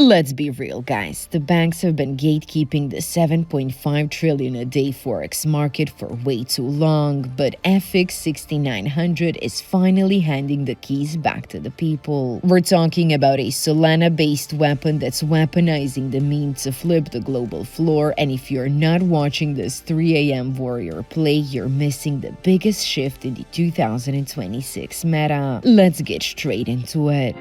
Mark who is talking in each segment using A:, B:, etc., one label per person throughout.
A: Let's be real, guys. The banks have been gatekeeping the 7.5 trillion a day forex market for way too long, but FX6900 is finally handing the keys back to the people. We're talking about a Solana-based weapon that's weaponizing the meme to flip the global floor, and if you're not watching this 3 a.m. warrior play, you're missing the biggest shift in the 2026 meta. Let's get straight into it.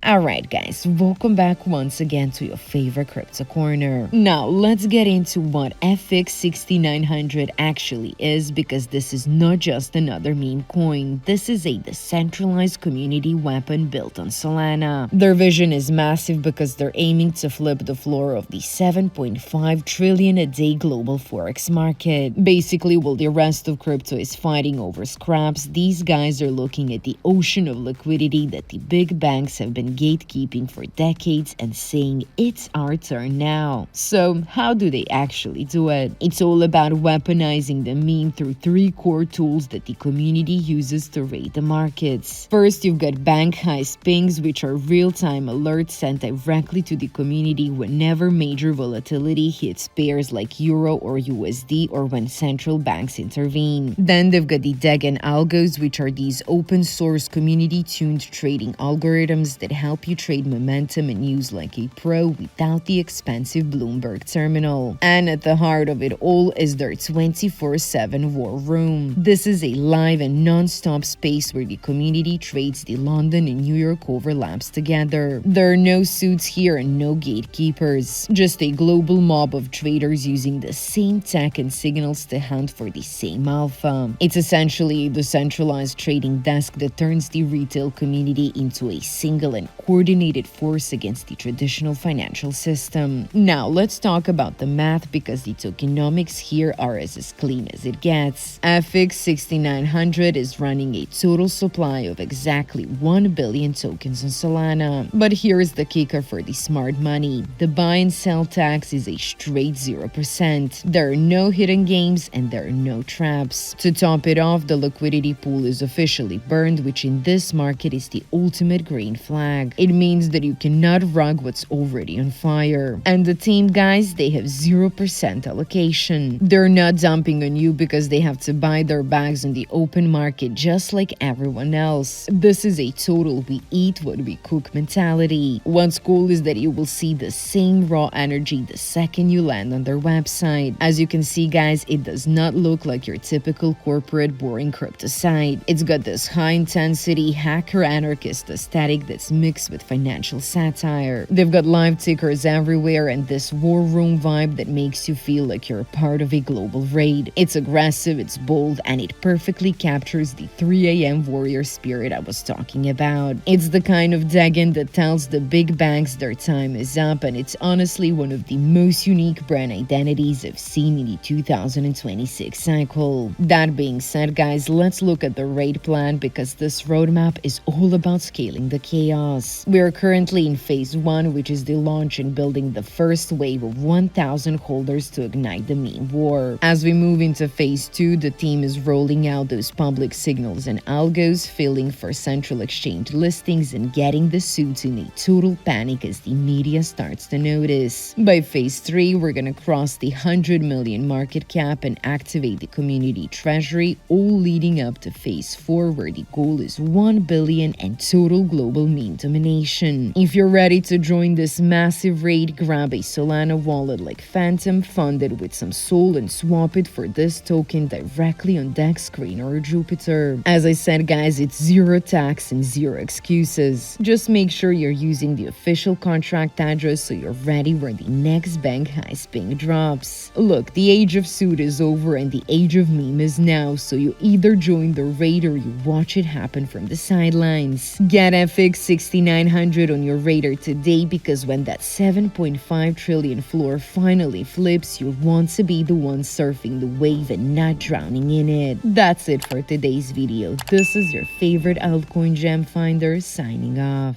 A: Alright guys, welcome back once again to your favorite crypto corner. Now let's get into what FX6900 actually is, because this is not just another meme coin. This is a decentralized community weapon built on Solana. Their vision is massive because they're aiming to flip the floor of the 7.5 trillion a day global forex market. Basically, while the rest of crypto is fighting over scraps, these guys are looking at the ocean of liquidity that the big banks have been gatekeeping for decades and saying it's our turn now. So how do they actually do it? It's all about weaponizing the meme through 3 core tools that the community uses to rate the markets. First, you've got bank heist pings, which are real-time alerts sent directly to the community whenever major volatility hits pairs like Euro or USD, or when central banks intervene. Then they've got the Degen algos, which are these open source community tuned trading algorithms that help you trade momentum and use like a pro without the expensive Bloomberg terminal. And at the heart of it all is their 24/7 war room. This is a live and non-stop space where the community trades the London and New York overlaps together. There are no suits here and no gatekeepers, just a global mob of traders using the same tech and signals to hunt for the same alpha. It's essentially a decentralized trading desk that turns the retail community into a single and coordinated force against the traditional financial system. Now let's talk about the math, because the tokenomics here are as clean as it gets. FX6900 is running a total supply of exactly 1 billion tokens on Solana. But here's the kicker for the smart money. The buy and sell tax is a straight 0%. There are no hidden games and there are no traps. To top it off, the liquidity pool is officially burned, which in this market is the ultimate green flag. It means that you cannot rug what's already on fire. And the team, guys, they have 0% allocation. They're not dumping on you because they have to buy their bags on the open market just like everyone else. This is a total we eat what we cook mentality. What's cool is that you will see the same raw energy the second you land on their website. As you can see, guys, it does not look like your typical corporate boring crypto site. It's got this high intensity hacker anarchist aesthetic that's mixed with financial satire. They've got live tickers everywhere and this war room vibe that makes you feel like you're a part of a global raid. It's aggressive, it's bold, and it perfectly captures the 3 a.m. warrior spirit I was talking about. It's the kind of Degen that tells the big banks their time is up, and it's honestly one of the most unique brand identities I've seen in the 2026 cycle. That being said, guys, let's look at the raid plan, because this roadmap is all about scaling the chaos. We are currently in phase 1, which is the launch and building the first wave of 1,000 holders to ignite the meme war. As we move into phase 2, the team is rolling out those public signals and algos, filling for central exchange listings, and getting the suits in a total panic as the media starts to notice. By phase 3, we're gonna cross the 100 million market cap and activate the community treasury, all leading up to phase 4, where the goal is 1 billion and total global meme domination. If you're ready to join this massive raid, grab a Solana wallet like Phantom, fund it with some Sol, and swap it for this token directly on Dex, Screen, or Jupiter. As I said, guys, it's 0 tax and 0 excuses. Just make sure you're using the official contract address so you're ready when the next bank heist ping drops. Look, the age of suit is over and the age of meme is now, so you either join the raid or you watch it happen from the sidelines. Get FX6900 on your radar today, because when that 7.5 trillion floor finally flips, you'll want to be the one surfing the wave and not drowning in it. That's it for today's video. This is your favorite altcoin gem finder signing off.